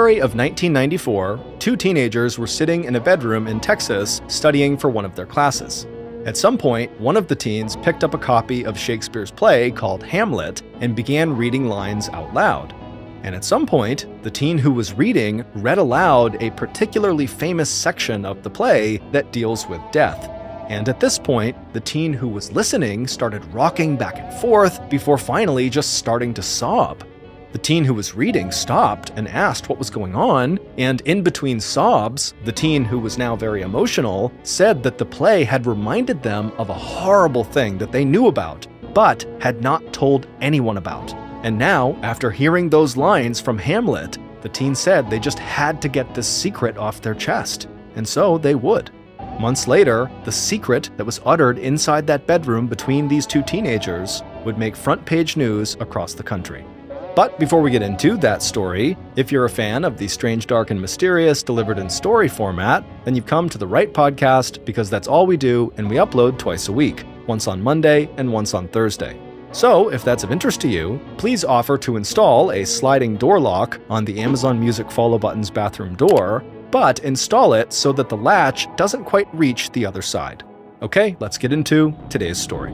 February of 1994, two teenagers were sitting in a bedroom in Texas studying for one of their classes. At some point, one of the teens picked up a copy of Shakespeare's play called Hamlet and began reading lines out loud. And at some point, the teen who was reading read aloud a particularly famous section of the play that deals with death. And at this point, the teen who was listening started rocking back and forth before finally just starting to sob. The teen who was reading stopped and asked what was going on, and in between sobs, the teen who was now very emotional said that the play had reminded them of a horrible thing that they knew about, but had not told anyone about. And now, after hearing those lines from Hamlet, the teen said they just had to get this secret off their chest, and so they would. Months later, the secret that was uttered inside that bedroom between these two teenagers would make front-page news across the country. But before we get into that story, if you're a fan of the strange, dark, and mysterious delivered in story format, then you've come to the right podcast because that's all we do, and we upload twice a week, once on Monday and once on Thursday. So, if that's of interest to you, please offer to install a sliding door lock on the Amazon Music follow button's bathroom door, but install it so that the latch doesn't quite reach the other side. Okay, let's get into today's story.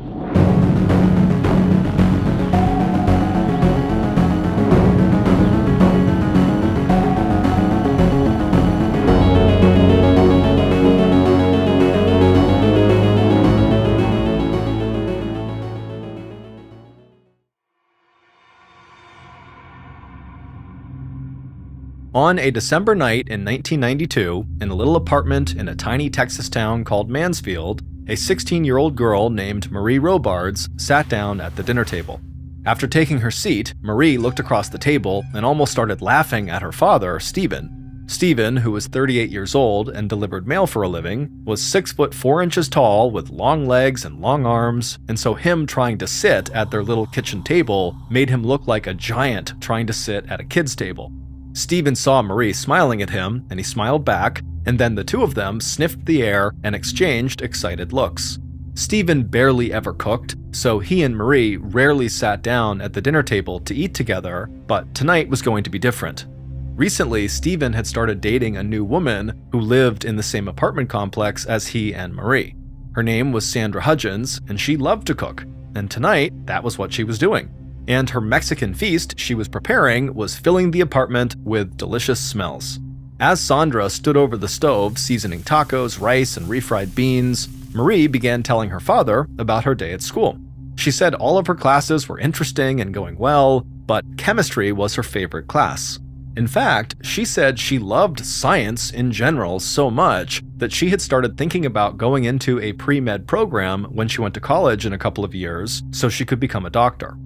On a December night in 1992, in a little apartment in a tiny Texas town called Mansfield, a 16-year-old girl named Marie Robards sat down at the dinner table. After taking her seat, Marie looked across the table and almost started laughing at her father, Stephen. Stephen, who was 38 years old and delivered mail for a living, was 6 foot 4 inches tall with long legs and long arms, and so him trying to sit at their little kitchen table made him look like a giant trying to sit at a kid's table. Stephen saw Marie smiling at him, and he smiled back, and then the two of them sniffed the air and exchanged excited looks. Stephen barely ever cooked, so he and Marie rarely sat down at the dinner table to eat together, but tonight was going to be different. Recently, Stephen had started dating a new woman who lived in the same apartment complex as he and Marie. Her name was Sandra Hudgens, and she loved to cook, and tonight, that was what she was doing. And her Mexican feast she was preparing was filling the apartment with delicious smells. As Sandra stood over the stove seasoning tacos, rice, and refried beans, Marie began telling her father about her day at school. She said all of her classes were interesting and going well, but chemistry was her favorite class. In fact, she said she loved science in general so much that she had started thinking about going into a pre-med program when she went to college in a couple of years so she could become a doctor.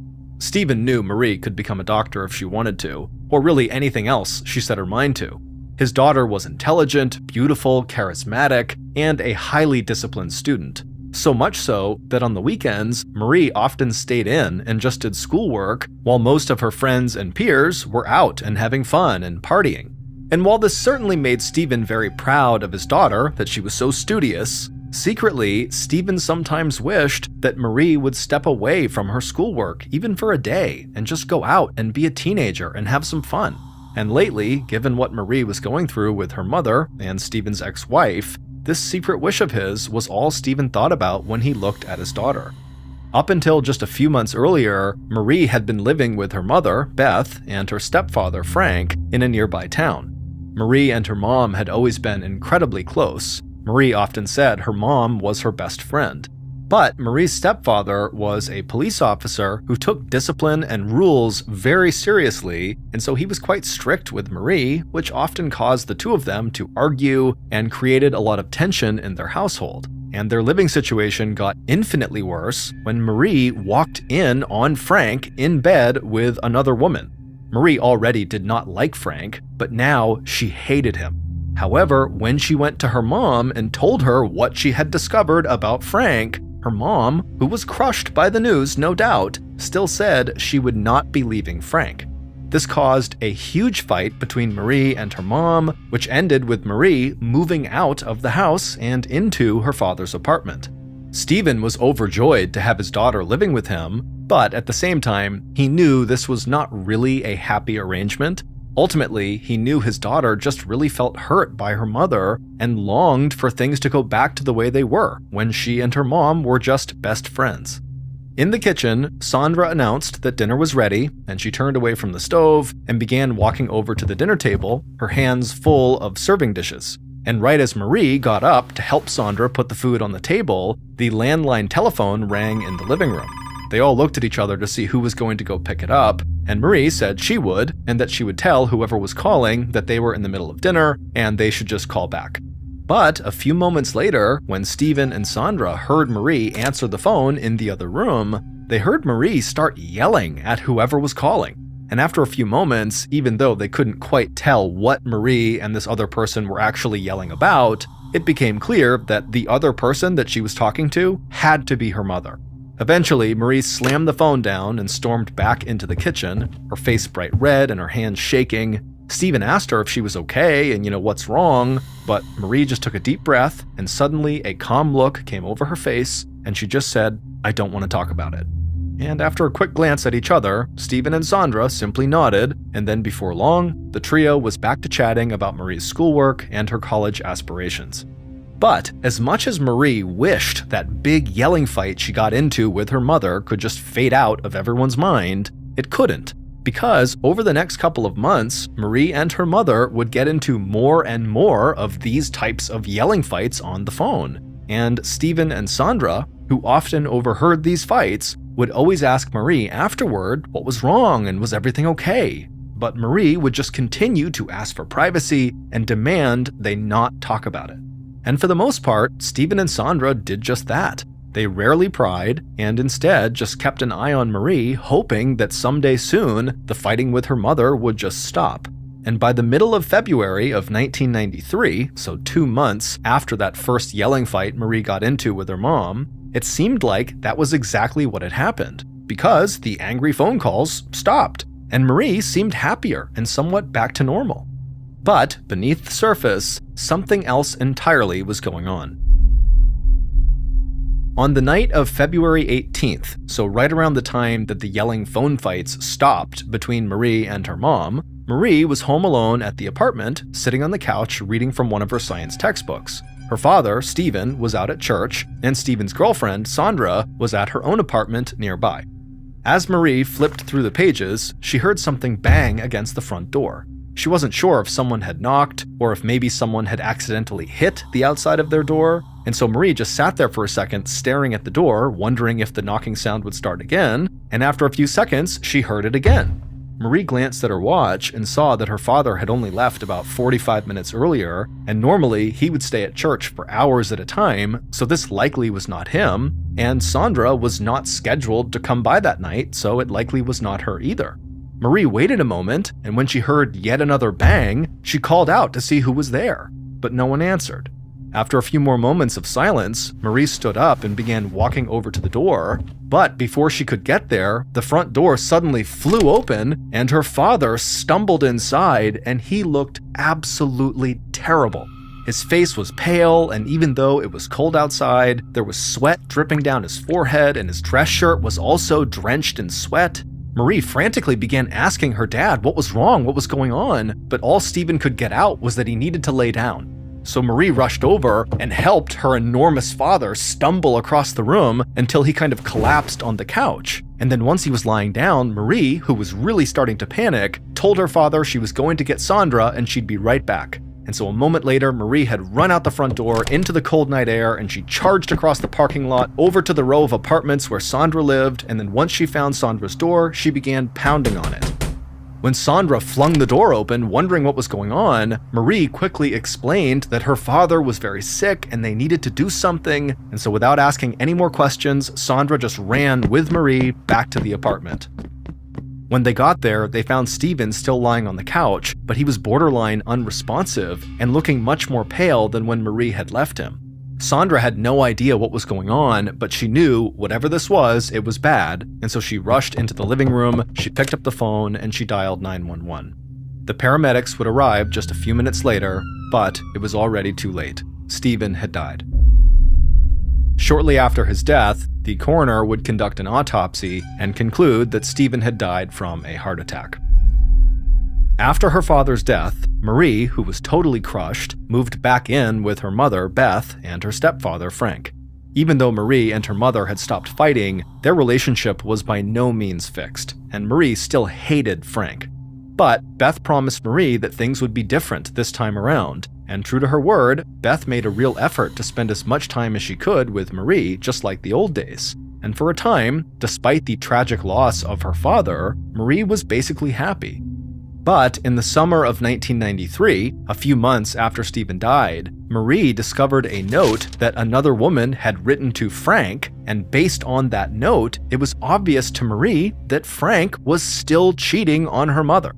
Stephen knew Marie could become a doctor if she wanted to, or really anything else she set her mind to. His daughter was intelligent, beautiful, charismatic, and a highly disciplined student. So much so that on the weekends, Marie often stayed in and just did schoolwork while most of her friends and peers were out and having fun and partying. And while this certainly made Stephen very proud of his daughter that she was so studious, secretly, Stephen sometimes wished that Marie would step away from her schoolwork even for a day and just go out and be a teenager and have some fun. And lately, given what Marie was going through with her mother and Stephen's ex-wife, this secret wish of his was all Stephen thought about when he looked at his daughter. Up until just a few months earlier, Marie had been living with her mother, Beth, and her stepfather, Frank, in a nearby town. Marie and her mom had always been incredibly close. Marie often said her mom was her best friend. But Marie's stepfather was a police officer who took discipline and rules very seriously, and so he was quite strict with Marie, which often caused the two of them to argue and created a lot of tension in their household. And their living situation got infinitely worse when Marie walked in on Frank in bed with another woman. Marie already did not like Frank, but now she hated him. However, when she went to her mom and told her what she had discovered about Frank, her mom, who was crushed by the news, no doubt, still said she would not be leaving Frank. This caused a huge fight between Marie and her mom, which ended with Marie moving out of the house and into her father's apartment. Stephen was overjoyed to have his daughter living with him, but at the same time, he knew this was not really a happy arrangement. Ultimately, he knew his daughter just really felt hurt by her mother and longed for things to go back to the way they were when she and her mom were just best friends. In the kitchen, Sandra announced that dinner was ready, and she turned away from the stove and began walking over to the dinner table, her hands full of serving dishes. And right as Marie got up to help Sandra put the food on the table, the landline telephone rang in the living room. They all looked at each other to see who was going to go pick it up, and Marie said she would, and that she would tell whoever was calling that they were in the middle of dinner and they should just call back. But a few moments later, when Stephen and Sandra heard Marie answer the phone in the other room, they heard Marie start yelling at whoever was calling. And after a few moments, even though they couldn't quite tell what Marie and this other person were actually yelling about, it became clear that the other person that she was talking to had to be her mother. Eventually, Marie slammed the phone down and stormed back into the kitchen, her face bright red and her hands shaking. Stephen asked her if she was okay and, what's wrong, but Marie just took a deep breath and suddenly a calm look came over her face and she just said, "I don't want to talk about it." And after a quick glance at each other, Stephen and Sandra simply nodded, and then before long, the trio was back to chatting about Marie's schoolwork and her college aspirations. But as much as Marie wished that big yelling fight she got into with her mother could just fade out of everyone's mind, it couldn't. Because over the next couple of months, Marie and her mother would get into more and more of these types of yelling fights on the phone. And Stephen and Sandra, who often overheard these fights, would always ask Marie afterward what was wrong and was everything okay. But Marie would just continue to ask for privacy and demand they not talk about it. And for the most part, Stephen and Sandra did just that. They rarely pried, and instead just kept an eye on Marie, hoping that someday soon the fighting with her mother would just stop. And by the middle of February of 1993, so 2 months after that first yelling fight Marie got into with her mom, it seemed like that was exactly what had happened, because the angry phone calls stopped, and Marie seemed happier and somewhat back to normal. But beneath the surface, something else entirely was going on. On the night of February 18th, so right around the time that the yelling phone fights stopped between Marie and her mom, Marie was home alone at the apartment, sitting on the couch reading from one of her science textbooks. Her father, Stephen, was out at church, and Stephen's girlfriend, Sandra, was at her own apartment nearby. As Marie flipped through the pages, she heard something bang against the front door. She wasn't sure if someone had knocked, or if maybe someone had accidentally hit the outside of their door, and so Marie just sat there for a second staring at the door, wondering if the knocking sound would start again, and after a few seconds, she heard it again. Marie glanced at her watch and saw that her father had only left about 45 minutes earlier, and normally he would stay at church for hours at a time, so this likely was not him, and Sandra was not scheduled to come by that night, so it likely was not her either. Marie waited a moment, and when she heard yet another bang, she called out to see who was there, but no one answered. After a few more moments of silence, Marie stood up and began walking over to the door, but before she could get there, the front door suddenly flew open, and her father stumbled inside, and he looked absolutely terrible. His face was pale, and even though it was cold outside, there was sweat dripping down his forehead, and his dress shirt was also drenched in sweat. Marie frantically began asking her dad what was wrong, what was going on, but all Stephen could get out was that he needed to lay down. So Marie rushed over and helped her enormous father stumble across the room until he kind of collapsed on the couch. And then once he was lying down, Marie, who was really starting to panic, told her father she was going to get Sandra and she'd be right back. And so a moment later, Marie had run out the front door into the cold night air, and she charged across the parking lot over to the row of apartments where Sandra lived, and then once she found Sandra's door, she began pounding on it. When Sandra flung the door open, wondering what was going on, Marie quickly explained that her father was very sick and they needed to do something, and so without asking any more questions, Sandra just ran with Marie back to the apartment. When they got there, they found Stephen still lying on the couch, but he was borderline unresponsive and looking much more pale than when Marie had left him. Sandra had no idea what was going on, but she knew whatever this was, it was bad, and so she rushed into the living room, she picked up the phone, and she dialed 911. The paramedics would arrive just a few minutes later, but it was already too late. Stephen had died. Shortly after his death, the coroner would conduct an autopsy and conclude that Stephen had died from a heart attack. After her father's death, Marie, who was totally crushed, moved back in with her mother, Beth, and her stepfather, Frank. Even though Marie and her mother had stopped fighting, their relationship was by no means fixed, and Marie still hated Frank. But Beth promised Marie that things would be different this time around, and true to her word, Beth made a real effort to spend as much time as she could with Marie, just like the old days. And for a time, despite the tragic loss of her father, Marie was basically happy. But in the summer of 1993, a few months after Stephen died, Marie discovered a note that another woman had written to Frank, and based on that note, it was obvious to Marie that Frank was still cheating on her mother.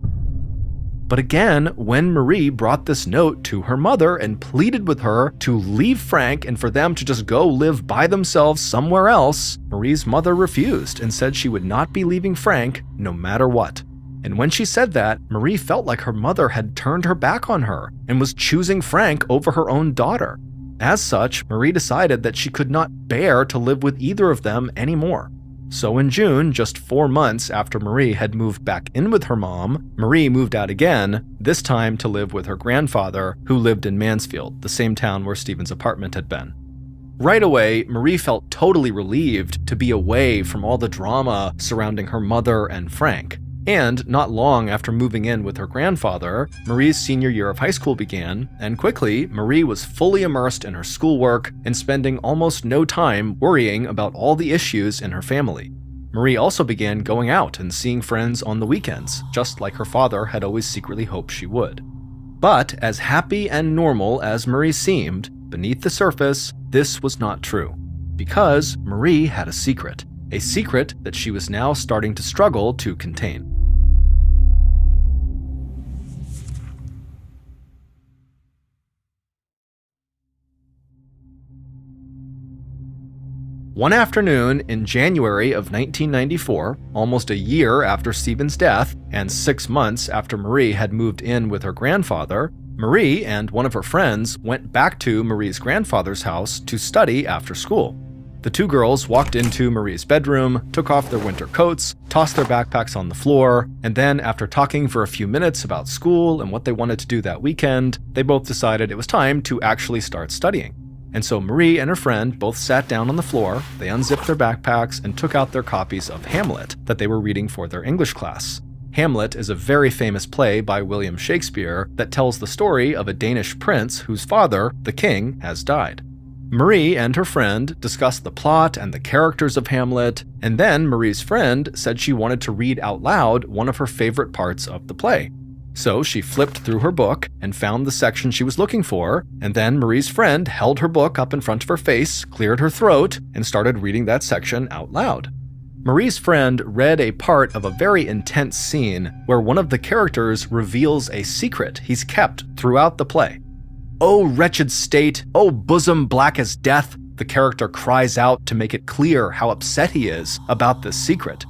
But again, when Marie brought this note to her mother and pleaded with her to leave Frank and for them to just go live by themselves somewhere else, Marie's mother refused and said she would not be leaving Frank no matter what. And when she said that, Marie felt like her mother had turned her back on her and was choosing Frank over her own daughter. As such, Marie decided that she could not bear to live with either of them anymore. So in June, just 4 months after Marie had moved back in with her mom, Marie moved out again, this time to live with her grandfather, who lived in Mansfield, the same town where Stephen's apartment had been. Right away, Marie felt totally relieved to be away from all the drama surrounding her mother and Frank. And not long after moving in with her grandfather, Marie's senior year of high school began, and quickly, Marie was fully immersed in her schoolwork and spending almost no time worrying about all the issues in her family. Marie also began going out and seeing friends on the weekends, just like her father had always secretly hoped she would. But as happy and normal as Marie seemed, beneath the surface, this was not true. Because Marie had a secret that she was now starting to struggle to contain. One afternoon in January of 1994, almost a year after Stephen's death and 6 months after Marie had moved in with her grandfather, Marie and one of her friends went back to Marie's grandfather's house to study after school. The two girls walked into Marie's bedroom, took off their winter coats, tossed their backpacks on the floor, and then after talking for a few minutes about school and what they wanted to do that weekend, they both decided it was time to actually start studying. And so Marie and her friend both sat down on the floor, they unzipped their backpacks and took out their copies of Hamlet that they were reading for their English class. Hamlet is a very famous play by William Shakespeare that tells the story of a Danish prince whose father, the king, has died. Marie and her friend discussed the plot and the characters of Hamlet, and then Marie's friend said she wanted to read out loud one of her favorite parts of the play. So she flipped through her book and found the section she was looking for, and then Marie's friend held her book up in front of her face, cleared her throat, and started reading that section out loud. Marie's friend read a part of a very intense scene where one of the characters reveals a secret he's kept throughout the play. "Oh, wretched state! Oh, bosom black as death!" the character cries out to make it clear how upset he is about this secret.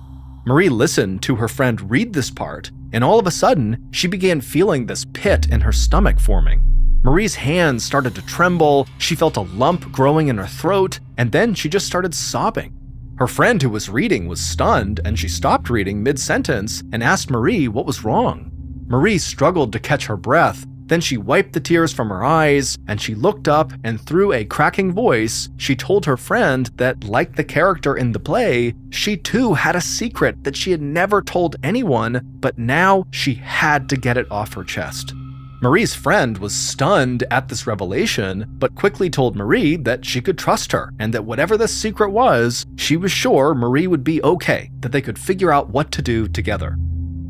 Marie listened to her friend read this part, and all of a sudden, she began feeling this pit in her stomach forming. Marie's hands started to tremble, she felt a lump growing in her throat, and then she just started sobbing. Her friend who was reading was stunned, and she stopped reading mid-sentence and asked Marie what was wrong. Marie struggled to catch her breath. Then she wiped the tears from her eyes, and she looked up, and through a cracking voice, she told her friend that, like the character in the play, she too had a secret that she had never told anyone, but now she had to get it off her chest. Marie's friend was stunned at this revelation, but quickly told Marie that she could trust her, and that whatever this secret was, she was sure Marie would be okay, that they could figure out what to do together.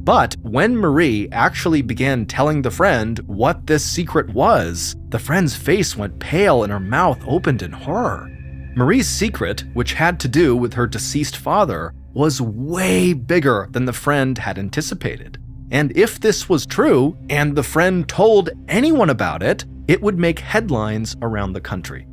But when Marie actually began telling the friend what this secret was, the friend's face went pale and her mouth opened in horror. Marie's secret, which had to do with her deceased father, was way bigger than the friend had anticipated. And if this was true, and the friend told anyone about it, it would make headlines around the country.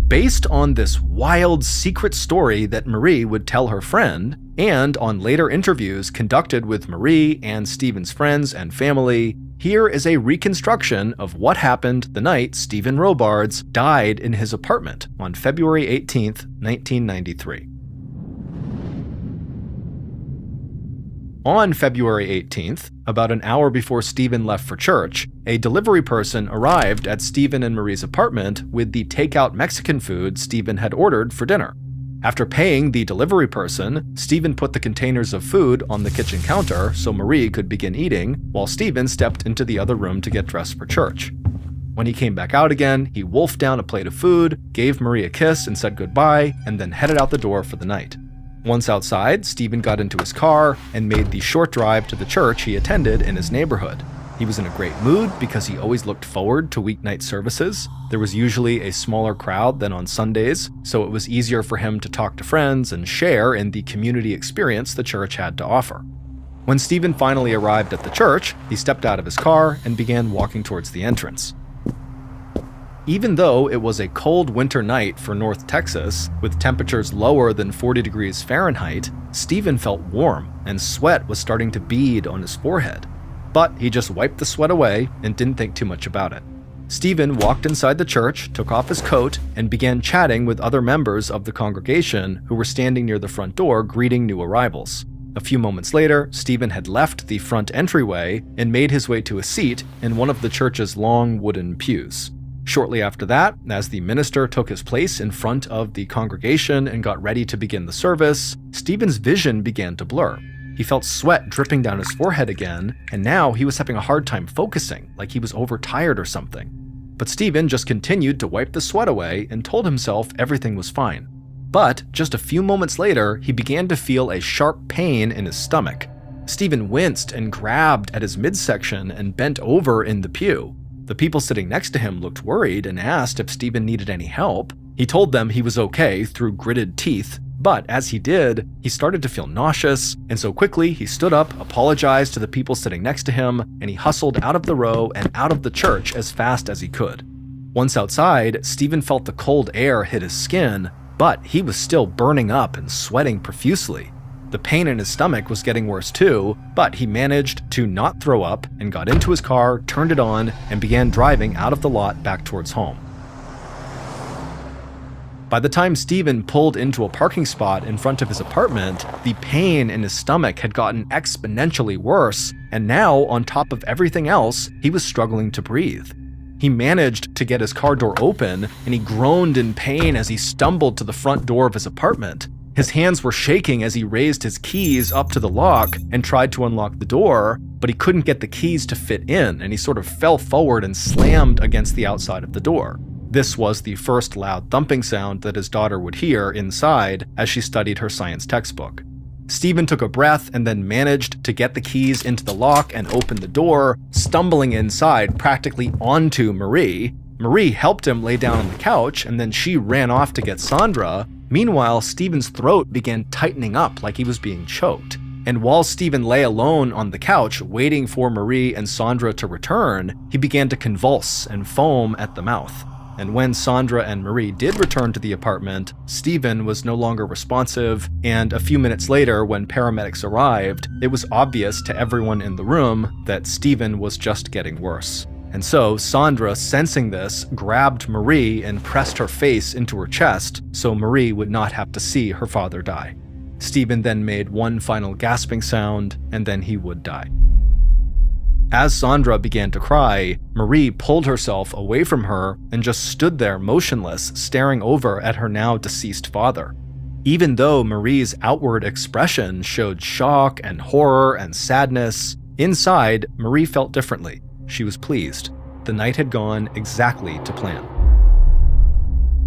Based on this wild secret story that Marie would tell her friend, and on later interviews conducted with Marie and Stephen's friends and family, here is a reconstruction of what happened the night Stephen Robards died in his apartment on February 18th, 1993. On February 18th, about an hour before Stephen left for church, a delivery person arrived at Stephen and Marie's apartment with the takeout Mexican food Stephen had ordered for dinner. After paying the delivery person, Stephen put the containers of food on the kitchen counter so Marie could begin eating, while Stephen stepped into the other room to get dressed for church. When he came back out again, he wolfed down a plate of food, gave Marie a kiss and said goodbye, and then headed out the door for the night. Once outside, Stephen got into his car and made the short drive to the church he attended in his neighborhood. He was in a great mood because he always looked forward to weeknight services. There was usually a smaller crowd than on Sundays, so it was easier for him to talk to friends and share in the community experience the church had to offer. When Stephen finally arrived at the church, he stepped out of his car and began walking towards the entrance. Even though it was a cold winter night for North Texas, with temperatures lower than 40 degrees Fahrenheit, Stephen felt warm and sweat was starting to bead on his forehead. But he just wiped the sweat away and didn't think too much about it. Stephen walked inside the church, took off his coat, and began chatting with other members of the congregation who were standing near the front door greeting new arrivals. A few moments later, Stephen had left the front entryway and made his way to a seat in one of the church's long wooden pews. Shortly after that, as the minister took his place in front of the congregation and got ready to begin the service, Stephen's vision began to blur. He felt sweat dripping down his forehead again, and now he was having a hard time focusing, like he was overtired or something. But Stephen just continued to wipe the sweat away and told himself everything was fine. But just a few moments later, he began to feel a sharp pain in his stomach. Stephen winced and grabbed at his midsection and bent over in the pew. The people sitting next to him looked worried and asked if Stephen needed any help. He told them he was okay through gritted teeth, but as he did, he started to feel nauseous, and so quickly he stood up, apologized to the people sitting next to him, and he hustled out of the row and out of the church as fast as he could. Once outside, Stephen felt the cold air hit his skin, but he was still burning up and sweating profusely. The pain in his stomach was getting worse too, but he managed to not throw up and got into his car, turned it on, and began driving out of the lot back towards home. By the time Stephen pulled into a parking spot in front of his apartment, the pain in his stomach had gotten exponentially worse, and now, on top of everything else, he was struggling to breathe. He managed to get his car door open, and he groaned in pain as he stumbled to the front door of his apartment. His hands were shaking as he raised his keys up to the lock and tried to unlock the door, but he couldn't get the keys to fit in, and he sort of fell forward and slammed against the outside of the door. This was the first loud thumping sound that his daughter would hear inside as she studied her science textbook. Stephen took a breath and then managed to get the keys into the lock and open the door, stumbling inside practically onto Marie. Marie helped him lay down on the couch, and then she ran off to get Sandra. Meanwhile, Stephen's throat began tightening up like he was being choked. And while Stephen lay alone on the couch waiting for Marie and Sandra to return, he began to convulse and foam at the mouth. And when Sandra and Marie did return to the apartment, Stephen was no longer responsive, and a few minutes later, when paramedics arrived, it was obvious to everyone in the room that Stephen was just getting worse. And so Sandra, sensing this, grabbed Marie and pressed her face into her chest so Marie would not have to see her father die. Stephen then made one final gasping sound, and then he would die. As Sandra began to cry, Marie pulled herself away from her and just stood there motionless, staring over at her now deceased father. Even though Marie's outward expression showed shock and horror and sadness, inside, Marie felt differently. She was pleased. The night had gone exactly to plan.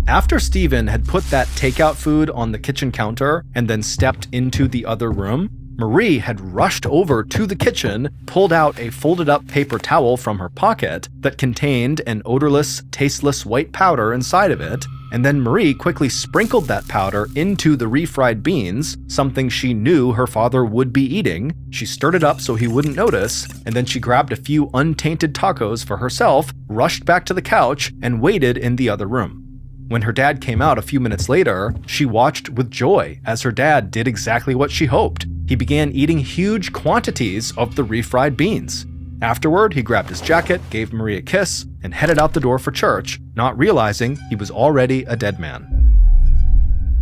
After Stephen had put that takeout food on the kitchen counter and then stepped into the other room, Marie had rushed over to the kitchen, pulled out a folded-up paper towel from her pocket that contained an odorless, tasteless white powder inside of it, and then Marie quickly sprinkled that powder into the refried beans, something she knew her father would be eating. She stirred it up so he wouldn't notice, and then she grabbed a few untainted tacos for herself, rushed back to the couch, and waited in the other room. When her dad came out a few minutes later, she watched with joy as her dad did exactly what she hoped. He began eating huge quantities of the refried beans. Afterward, he grabbed his jacket, gave Marie a kiss, and headed out the door for church, not realizing he was already a dead man.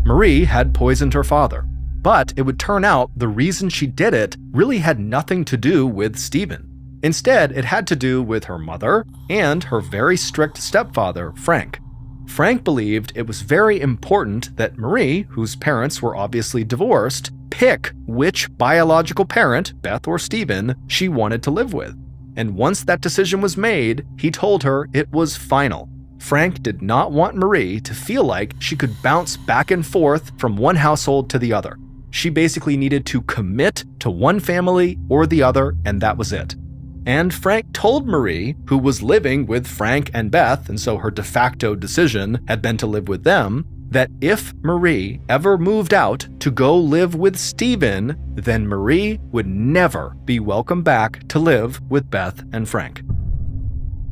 Marie had poisoned her father. But it would turn out the reason she did it really had nothing to do with Stephen. Instead, it had to do with her mother and her very strict stepfather, Frank. Frank believed it was very important that Marie, whose parents were obviously divorced, pick which biological parent, Beth or Stephen, she wanted to live with. And once that decision was made, he told her it was final. Frank did not want Marie to feel like she could bounce back and forth from one household to the other. She basically needed to commit to one family or the other, and that was it. And Frank told Marie, who was living with Frank and Beth, and so her de facto decision had been to live with them, that if Marie ever moved out to go live with Stephen, then Marie would never be welcome back to live with Beth and Frank.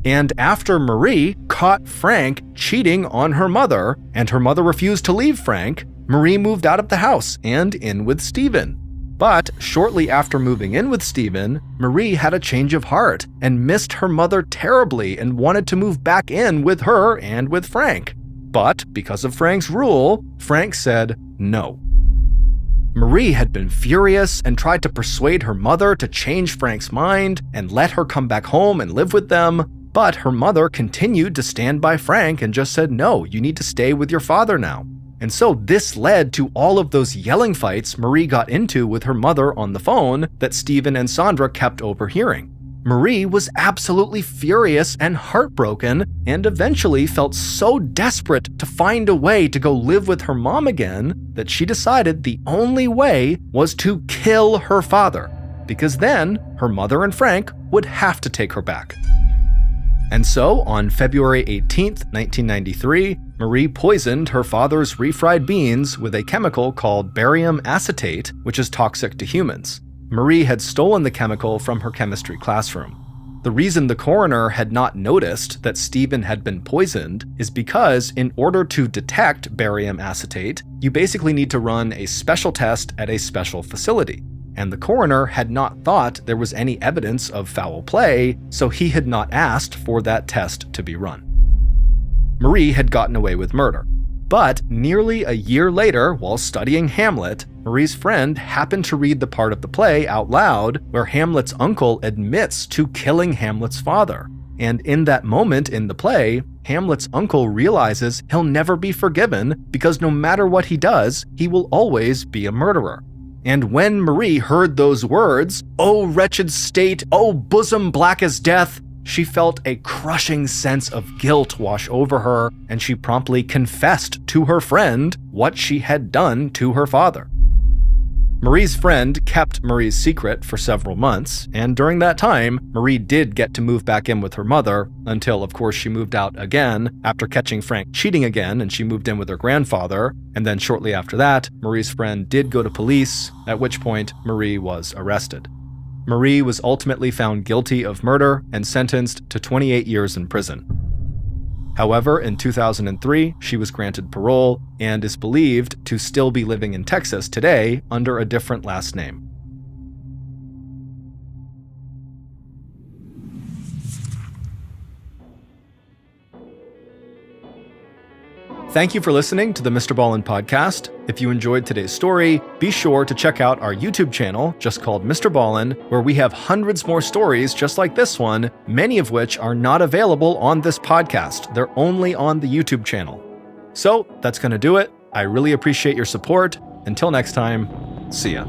And after Marie caught Frank cheating on her mother, and her mother refused to leave Frank, Marie moved out of the house and in with Stephen. But shortly after moving in with Stephen, Marie had a change of heart and missed her mother terribly and wanted to move back in with her and with Frank. But because of Frank's rule, Frank said no. Marie had been furious and tried to persuade her mother to change Frank's mind and let her come back home and live with them, but her mother continued to stand by Frank and just said, no, you need to stay with your father now. And so this led to all of those yelling fights Marie got into with her mother on the phone that Stephen and Sandra kept overhearing. Marie was absolutely furious and heartbroken and eventually felt so desperate to find a way to go live with her mom again that she decided the only way was to kill her father, because then her mother and Frank would have to take her back. And so, on February 18th, 1993, Marie poisoned her father's refried beans with a chemical called barium acetate, which is toxic to humans. Marie had stolen the chemical from her chemistry classroom. The reason the coroner had not noticed that Stephen had been poisoned is because in order to detect barium acetate, you basically need to run a special test at a special facility. And the coroner had not thought there was any evidence of foul play, so he had not asked for that test to be run. Marie had gotten away with murder. But nearly a year later, while studying Hamlet, Marie's friend happened to read the part of the play out loud where Hamlet's uncle admits to killing Hamlet's father. And in that moment in the play, Hamlet's uncle realizes he'll never be forgiven because no matter what he does, he will always be a murderer. And when Marie heard those words, "Oh wretched state, oh bosom black as death," she felt a crushing sense of guilt wash over her, and she promptly confessed to her friend what she had done to her father. Marie's friend kept Marie's secret for several months, and during that time, Marie did get to move back in with her mother, until of course she moved out again after catching Frank cheating again, and she moved in with her grandfather, and then shortly after that, Marie's friend did go to police, at which point Marie was arrested. Marie was ultimately found guilty of murder and sentenced to 28 years in prison. However, in 2003, she was granted parole and is believed to still be living in Texas today under a different last name. Thank you for listening to the MrBallen podcast. If you enjoyed today's story, be sure to check out our YouTube channel, just called MrBallen, where we have hundreds more stories just like this one, many of which are not available on this podcast. They're only on the YouTube channel. So that's going to do it. I really appreciate your support. Until next time, see ya.